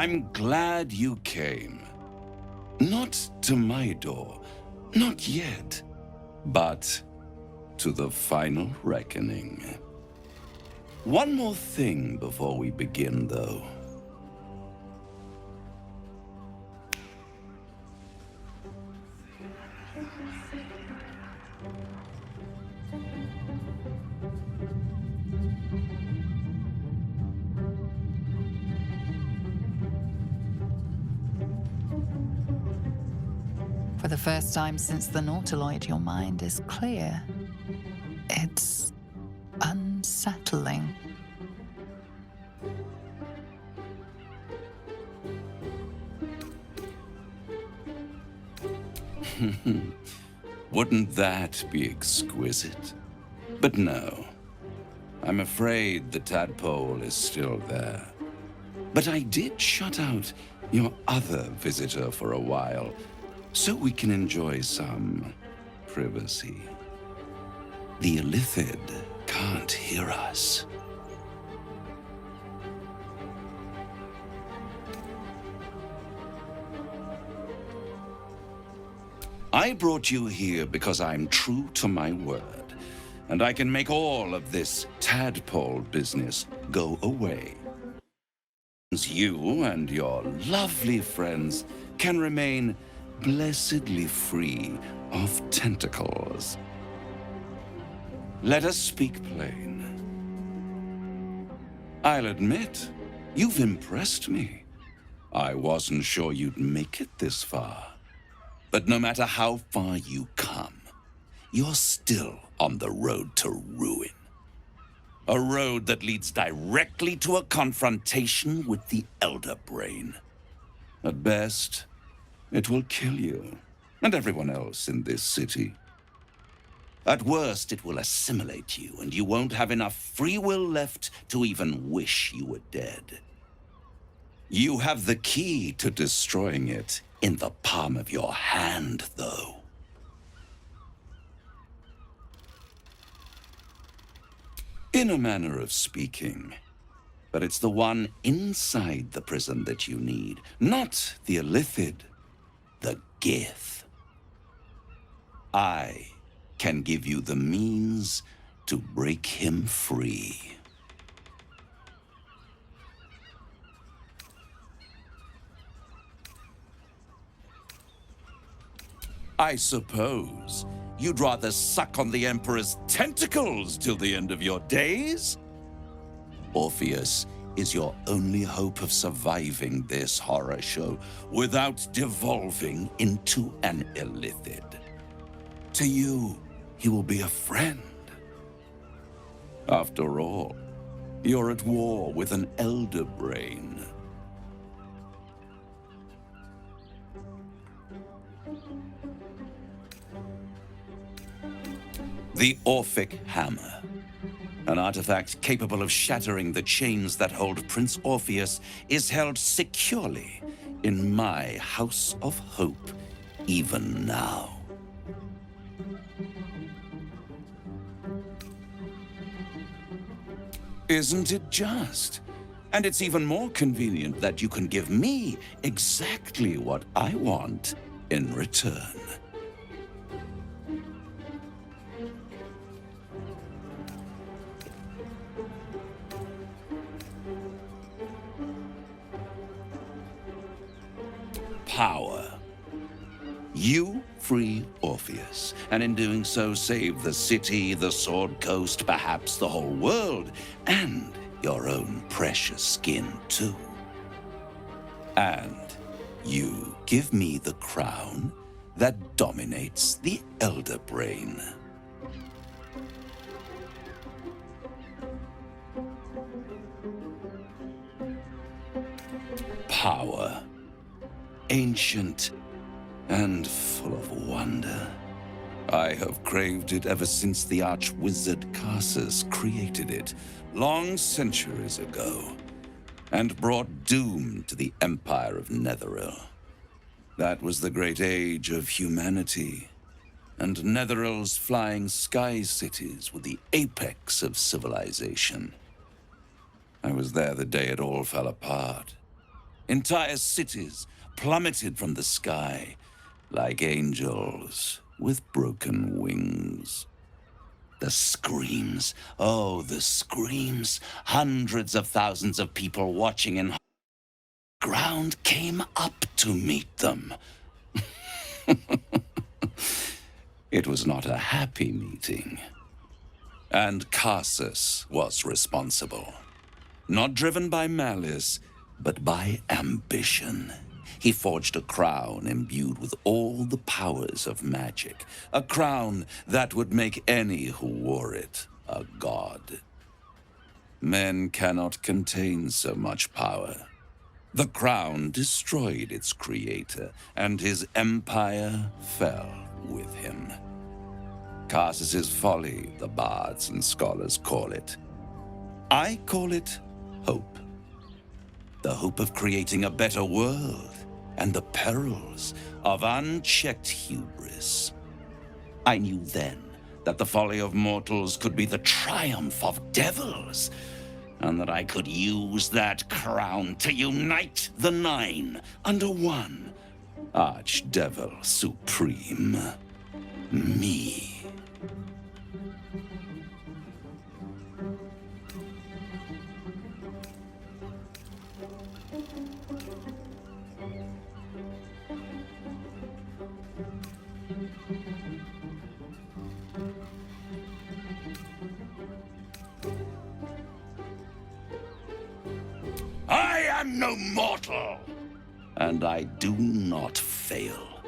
I'm glad you came. Not to my door, not yet, but to the final reckoning. One more thing before we begin, though. For the first time since the Nautiloid, your mind is clear. It's unsettling. Wouldn't that be exquisite? But no. I'm afraid the tadpole is still there. But I did shut out your other visitor for a while, so we can enjoy some privacy. The Illithid can't hear us. I brought you here because I'm true to my word, and I can make all of this tadpole business go away. You and your lovely friends can remain blessedly free of tentacles. Let us speak plain. I'll admit, you've impressed me. I wasn't sure you'd make it this far. But no matter how far you come, you're still on the road to ruin. A road that leads directly to a confrontation with the Elder Brain. At best, it will kill you, and everyone else in this city. At worst, it will assimilate you, and you won't have enough free will left to even wish you were dead. You have the key to destroying it in the palm of your hand, though. In a manner of speaking. But it's the one inside the prison that you need, not the Illithid, the Gith. I can give you the means to break him free. I suppose you'd rather suck on the Emperor's tentacles till the end of your days? Orpheus is your only hope of surviving this horror show without devolving into an Illithid. To you, he will be a friend. After all, you're at war with an Elder Brain. The Orphic Hammer. An artifact capable of shattering the chains that hold Prince Orpheus is held securely in my House of Hope, even now. Isn't it just? And it's even more convenient that you can give me exactly what I want in return. Power. You free Orpheus, and in doing so save the city, the Sword Coast, perhaps the whole world, and your own precious skin too. And you give me the crown that dominates the Elder Brain. Power. Ancient and full of wonder. I have craved it ever since the arch-wizard Carsus created it, long centuries ago, and brought doom to the Empire of Netheril. That was the great age of humanity, and Netheril's flying sky cities were the apex of civilization. I was there the day it all fell apart. Entire cities plummeted from the sky like angels with broken wings. The screams, oh, the screams. Hundreds of thousands of people watching in ground came up to meet them. It was not a happy meeting. And Cassus was responsible. Not driven by malice, but by ambition. He forged a crown imbued with all the powers of magic. A crown that would make any who wore it a god. Men cannot contain so much power. The crown destroyed its creator, and his empire fell with him. Cassus's folly, the bards and scholars call it. I call it hope. The hope of creating a better world, and the perils of unchecked hubris. I knew then that the folly of mortals could be the triumph of devils, and that I could use that crown to unite the Nine under one Archdevil Supreme. Me. I am no mortal, and I do not fail.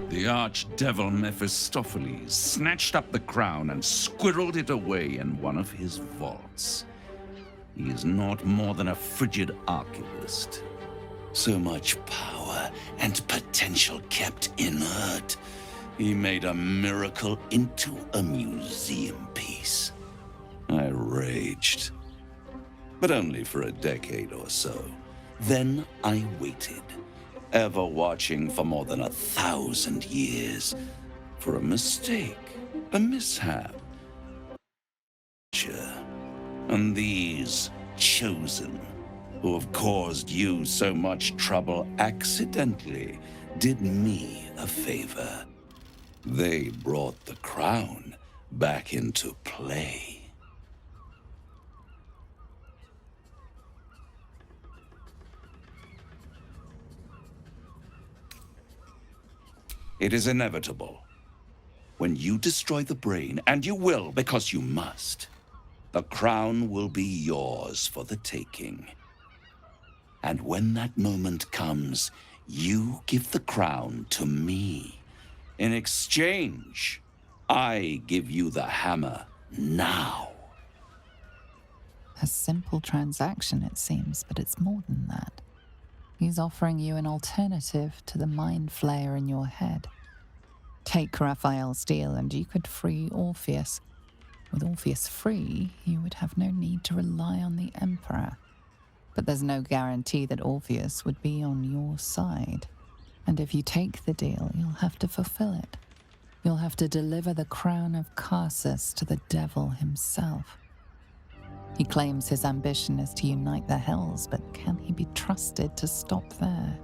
The archdevil Mephistopheles snatched up the crown and squirreled it away in one of his vaults. He is not more than a frigid archivist. So much power and potential kept inert. He made a miracle into a museum piece. I raged, but only for a decade or so. Then I waited, ever watching for more than 1,000 years, for a mistake, a mishap. And these chosen, who have caused you so much trouble accidentally, did me a favor. They brought the crown back into play. It is inevitable. When you destroy the brain, and you will because you must, the crown will be yours for the taking. And when that moment comes, you give the crown to me. In exchange, I give you the hammer now. A simple transaction, it seems, but it's more than that. He's offering you an alternative to the mind flayer in your head. Take Raphael's deal and you could free Orpheus. With Orpheus free, you would have no need to rely on the Emperor. But there's no guarantee that Orpheus would be on your side. And if you take the deal, you'll have to fulfill it. You'll have to deliver the crown of Cassus to the devil himself. He claims his ambition is to unite the hells, but can he be trusted to stop there?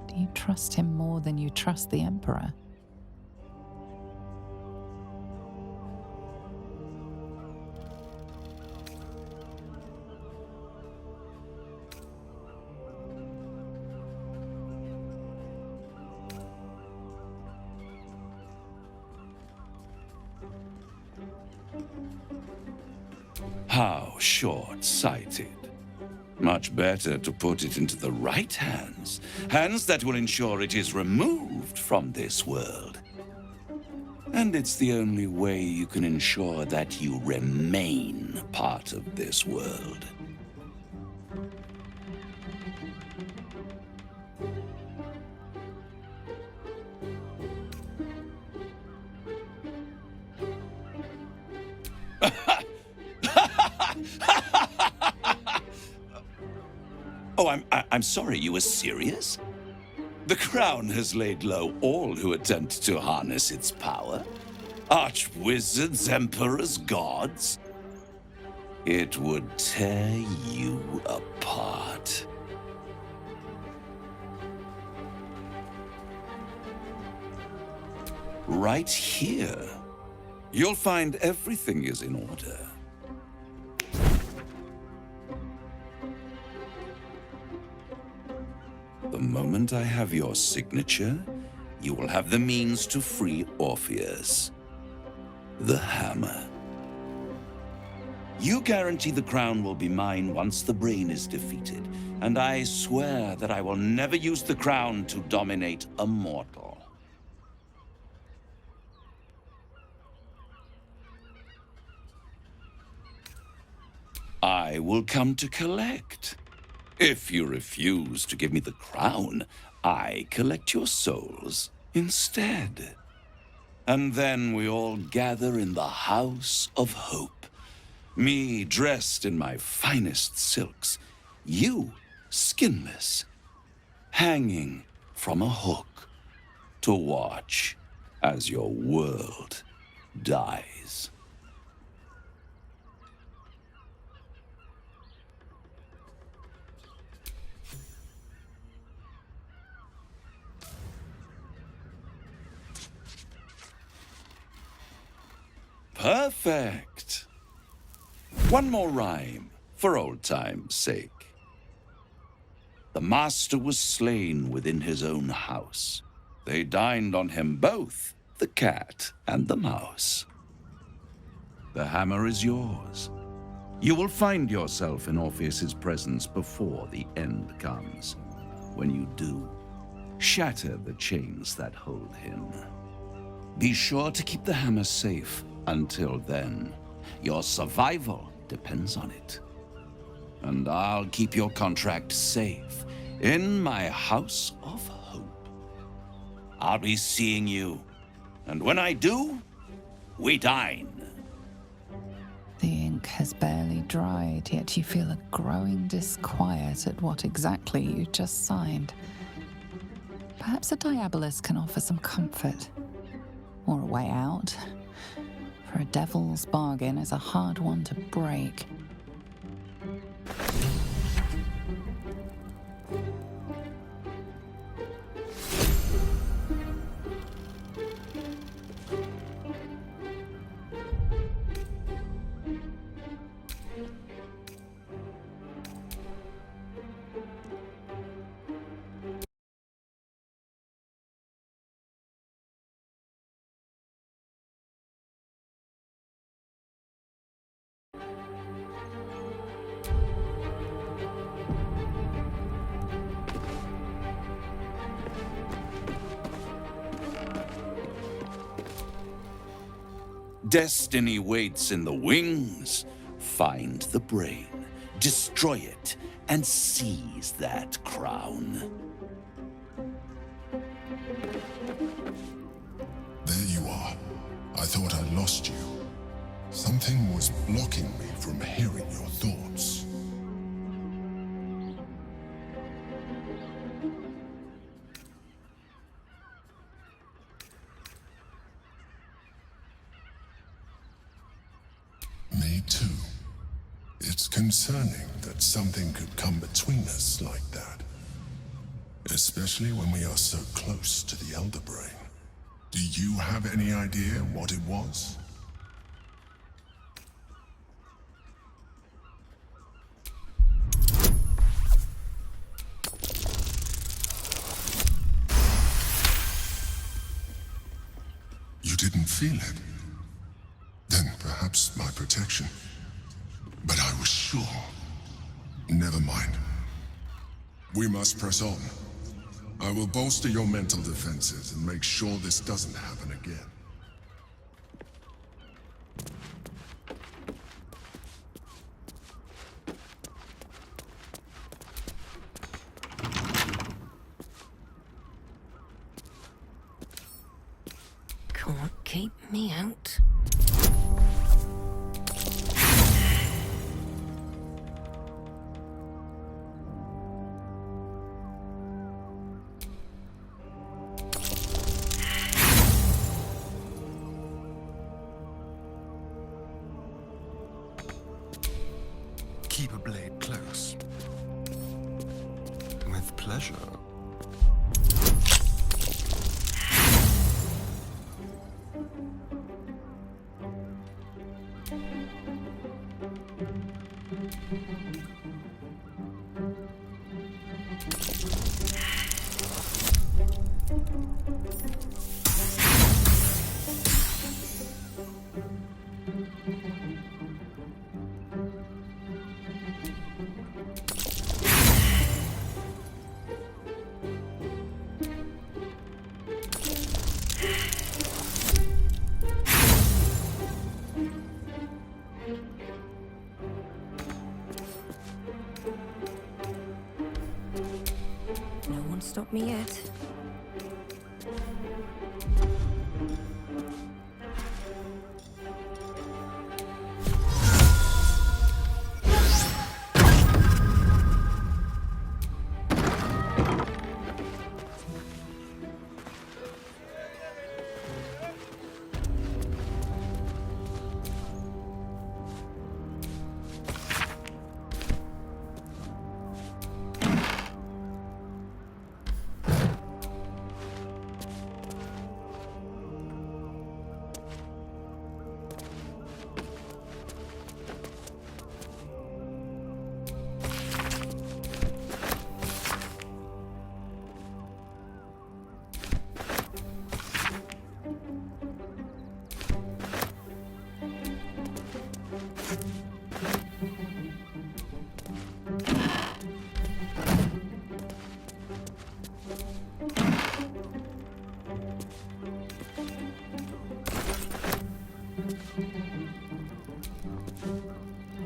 Do you trust him more than you trust the Emperor? How short-sighted. Much better to put it into the right hands. Hands that will ensure it is removed from this world. And it's the only way you can ensure that you remain part of this world. Oh, I'm sorry, you were serious? The crown has laid low all who attempt to harness its power. Archwizards, emperors, gods? It would tear you apart. Right here, you'll find everything is in order. The moment I have your signature, you will have the means to free Orpheus. The hammer. You guarantee the crown will be mine once the brain is defeated, and I swear that I will never use the crown to dominate a mortal. I will come to collect. If you refuse to give me the crown, I collect your souls instead. And then we all gather in the House of Hope. Me dressed in my finest silks, you skinless, hanging from a hook to watch as your world dies. Perfect. One more rhyme, for old time's sake. The master was slain within his own house. They dined on him both, the cat and the mouse. The hammer is yours. You will find yourself in Orpheus's presence before the end comes. When you do, shatter the chains that hold him. Be sure to keep the hammer safe until then. Your survival depends on it. And I'll keep your contract safe in my House of Hope. I'll be seeing you, and when I do, we dine. The ink has barely dried, yet you feel a growing disquiet at what exactly you just signed. Perhaps a diabolus can offer some comfort, or a way out. For a devil's bargain is a hard one to break. Destiny waits in the wings. Find the brain, destroy it, and seize that crown. There you are. I thought I lost you. Something was blocking me from hearing your thoughts. Me too. It's concerning that something could come between us like that. Especially when we are so close to the Elder Brain. Do you have any idea what it was? You didn't feel it? Then perhaps my protection. But I was sure. Never mind. We must press on. I will bolster your mental defenses and make sure this doesn't happen again. Can't keep me out. keep a blade close. With pleasure. No one stopped me yet.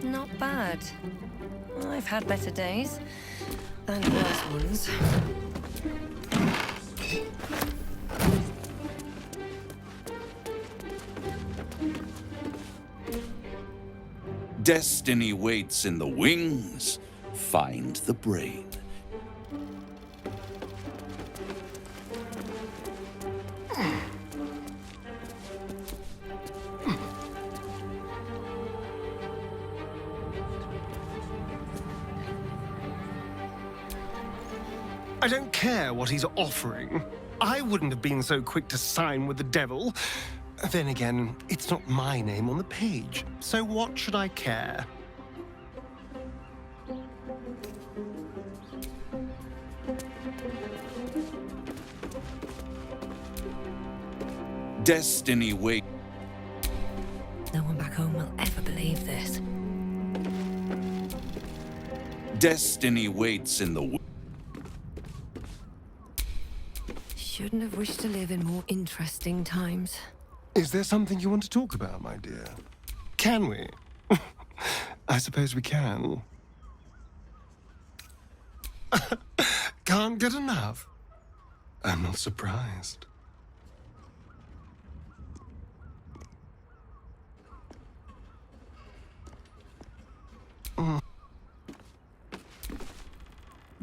Not bad. I've had better days and worse ones. Destiny waits in the wings. Find the brain. I don't care what he's offering. I wouldn't have been so quick to sign with the devil. Then again, it's not my name on the page, so what should I care? Destiny waits. No one back home will ever believe this. Destiny waits in the wings. Shouldn't have wished to live in more interesting times. Is there something you want to talk about, my dear? Can we? I suppose we can. Can't get enough. I'm not surprised.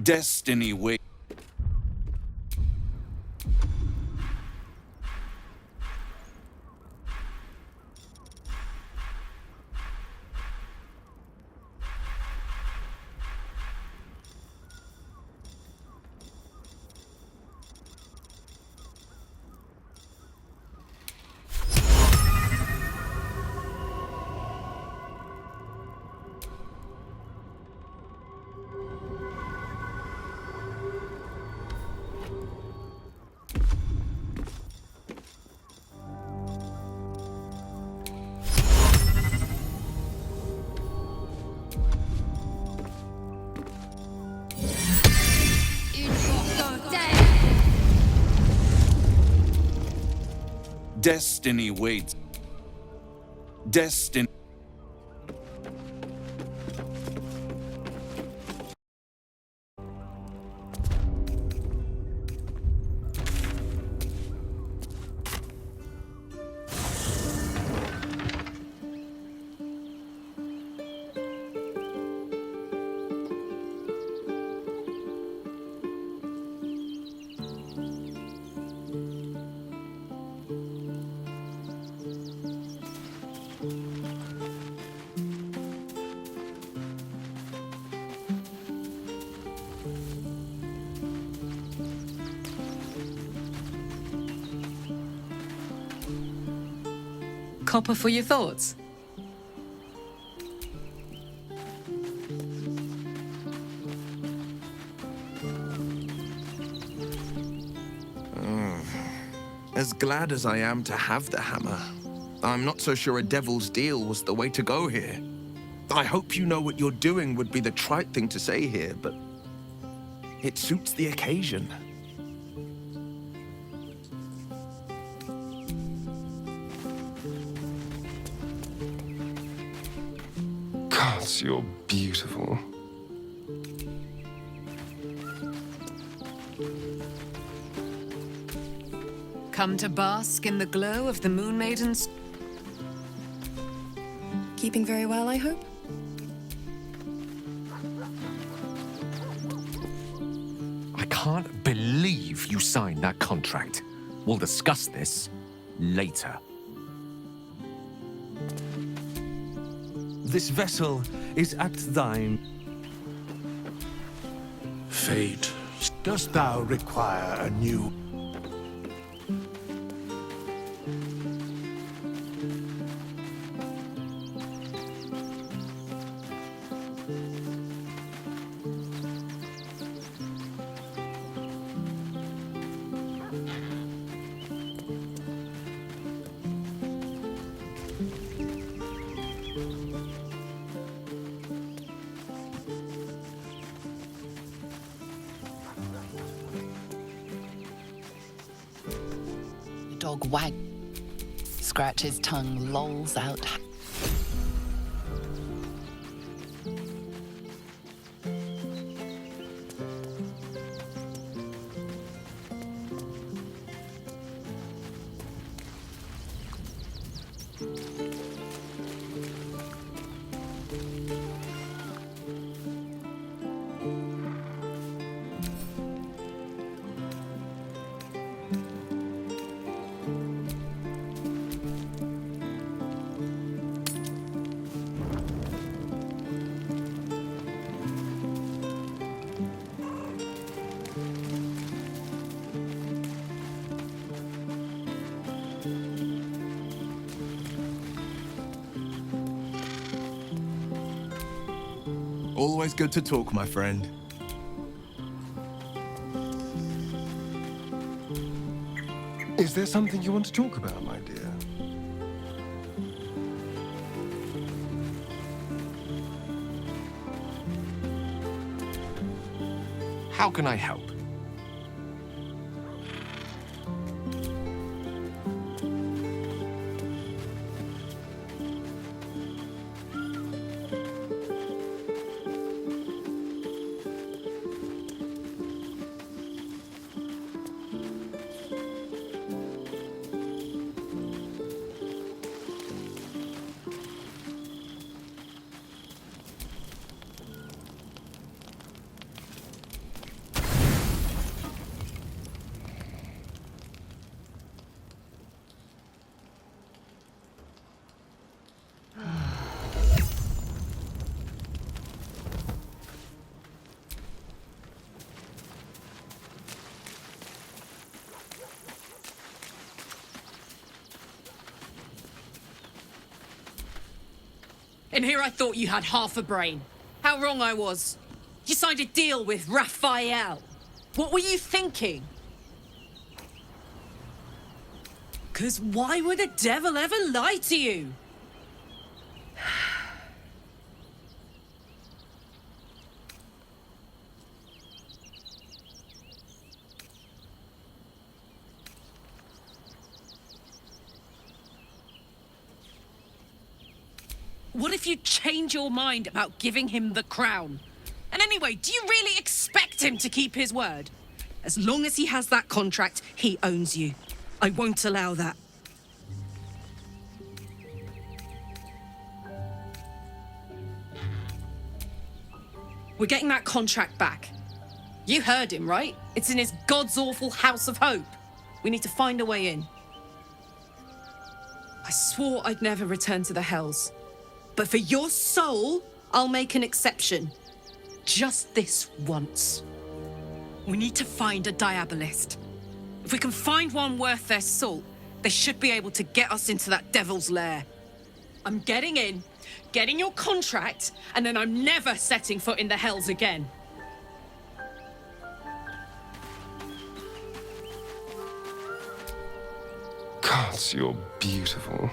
Destiny waits. Destiny waits. Destiny. Copper for your thoughts? As glad as I am to have the hammer, I'm not so sure a devil's deal was the way to go here. I hope you know what you're doing would be the trite thing to say here, but it suits the occasion. Gods, you're beautiful. Come to bask in the glow of the Moon Maiden's... Keeping very well, I hope? I can't believe you signed that contract. We'll discuss this later. This vessel is at thine. Fate, dost thou require a new... The dog wag, scratches tongue, lolls out. Always good to talk, my friend. Is there something you want to talk about, my dear? How can I help? In here I thought you had half a brain. How wrong I was. You signed a deal with Raphael. What were you thinking? 'Cause why would the devil ever lie to you? What if you change your mind about giving him the crown? And anyway, do you really expect him to keep his word? As long as he has that contract, he owns you. I won't allow that. We're getting that contract back. You heard him, right? It's in his God's awful House of Hope. We need to find a way in. I swore I'd never return to the Hells. But for your soul, I'll make an exception. Just this once. We need to find a diabolist. If we can find one worth their salt, They should be able to get us into that devil's lair. I'm getting in, getting your contract, and then I'm never setting foot in the Hells again. Gods, you're beautiful.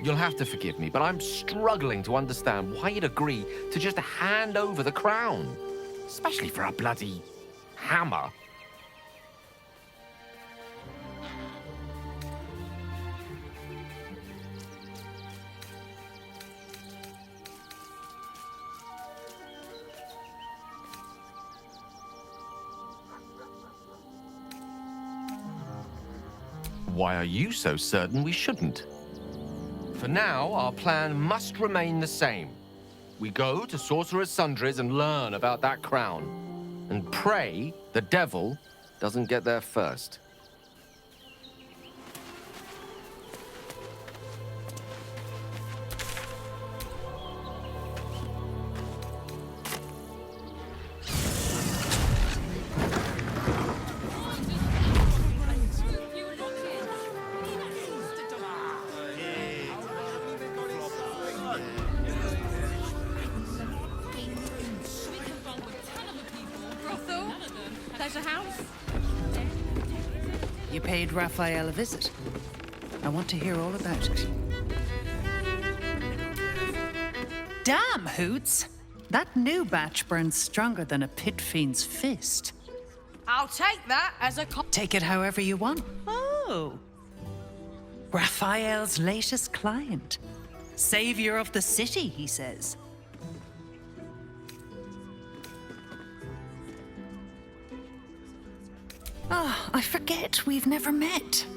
You'll have to forgive me, but I'm struggling to understand why you'd agree to just hand over the crown. Especially for a bloody hammer. Why are you so certain we shouldn't? For now, our plan must remain the same. We go to Sorcerer's Sundries and learn about that crown. And pray the devil doesn't get there first. You paid Raphael a visit. I want to hear all about it. Damn, Hoots! That new batch burns stronger than a pit fiend's fist. I'll take that as a Take it however you want. Oh. Raphael's latest client. Savior of the city, he says. Ah, I forget we've never met.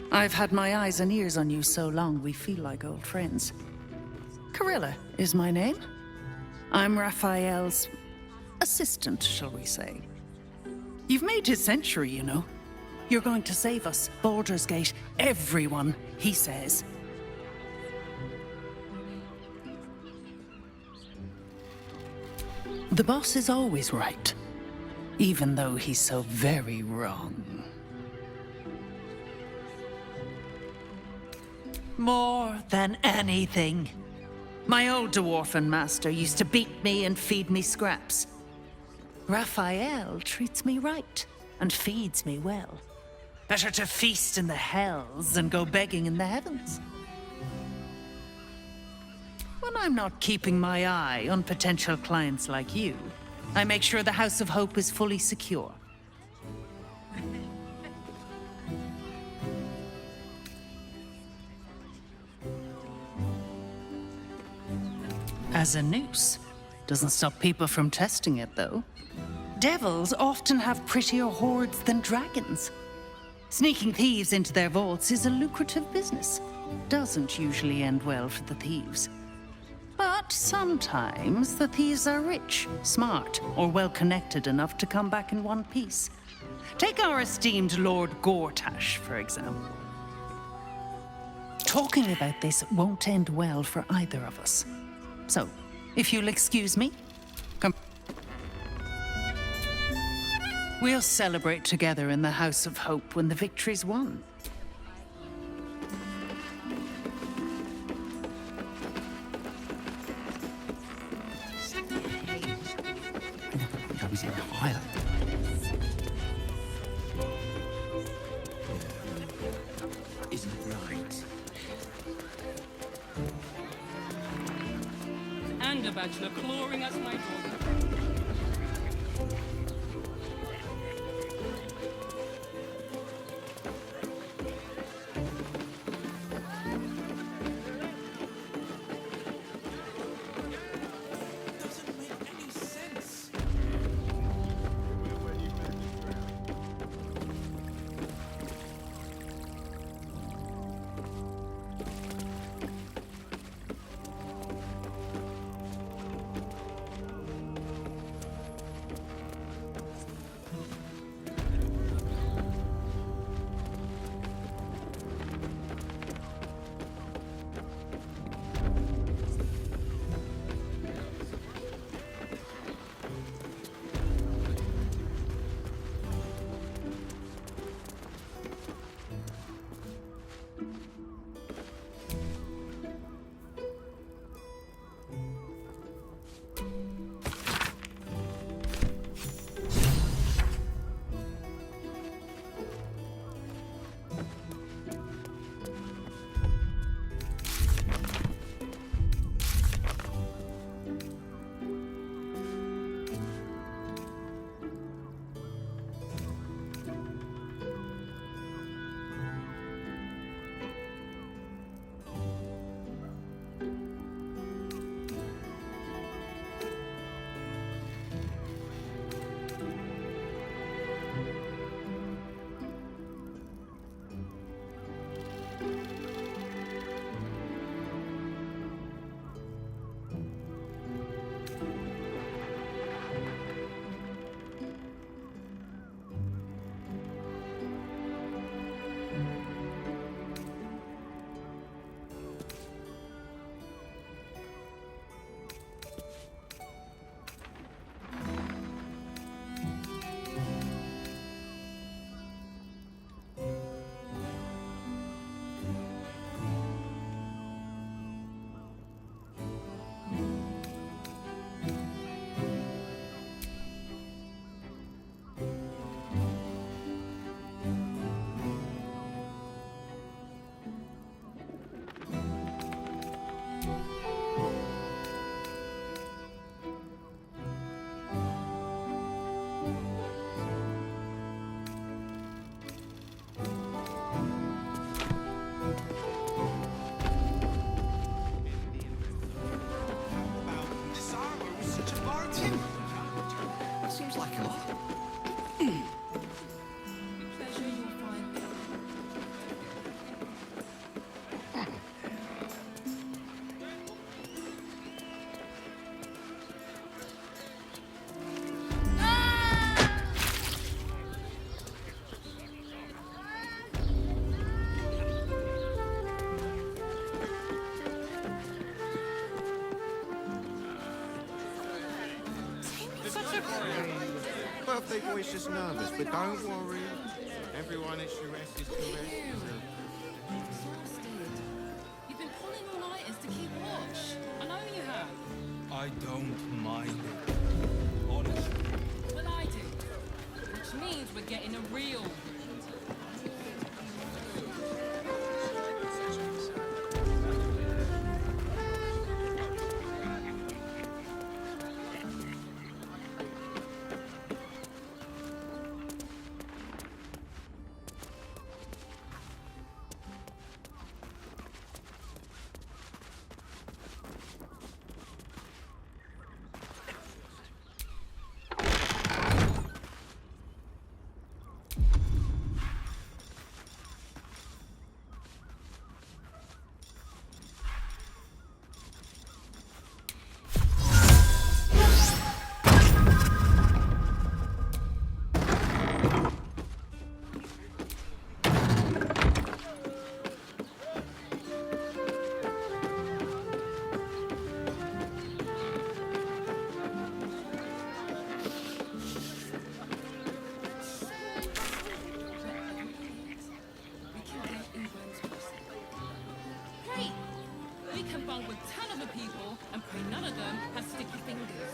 I've had my eyes and ears on you so long we feel like old friends. Carilla is my name. I'm Raphael's assistant, shall we say. You've made his century, you know. You're going to save us, Baldur's Gate, everyone, he says. The boss is always right. Even though he's so very wrong. More than anything. My old dwarfen master used to beat me and feed me scraps. Raphael treats me right and feeds me well. Better to feast in the hells than go begging in the heavens. When I'm not keeping my eye on potential clients like you, I make sure the House of Hope is fully secure. As a noose. Doesn't stop people from testing it, though. Devils often have prettier hordes than dragons. Sneaking thieves into their vaults is a lucrative business. Doesn't usually end well for the thieves. But sometimes the thieves are rich, smart, or well-connected enough to come back in one piece. Take our esteemed Lord Gortash, for example. Talking about this won't end well for either of us. So, if you'll excuse me, come. We'll celebrate together in the House of Hope when the victory's won. Isn't it right? And a bachelor clawing at my door. boy's just nervous, but don't worry. Everyone at Sharess is correct. You've been pulling all-nighters to keep watch. I know you have. I don't mind it. Honestly. Well, I do. Which means we're getting a real... Great! We can bond with 10 other people and pray none of them have sticky fingers.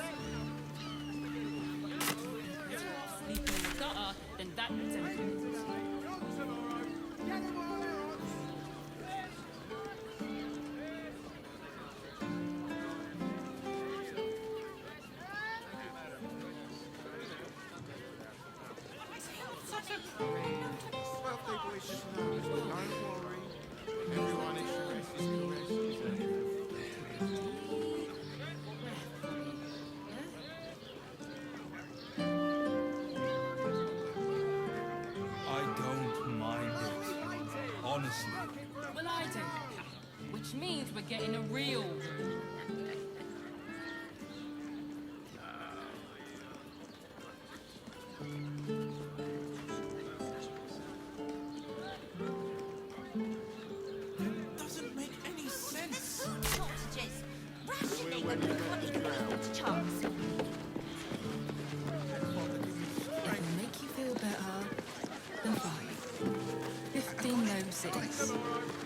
Sleeping in the gutter, then that's empty. Birthday boy's just nervous, but don't worry. Everyone at Sharess is correct. I don't mind it. Honestly. Well, I do. Which means we're getting a real... Doesn't make any sense. Cottages, rationing and economic chance. It'll make you feel better. Then fine. 15 noses.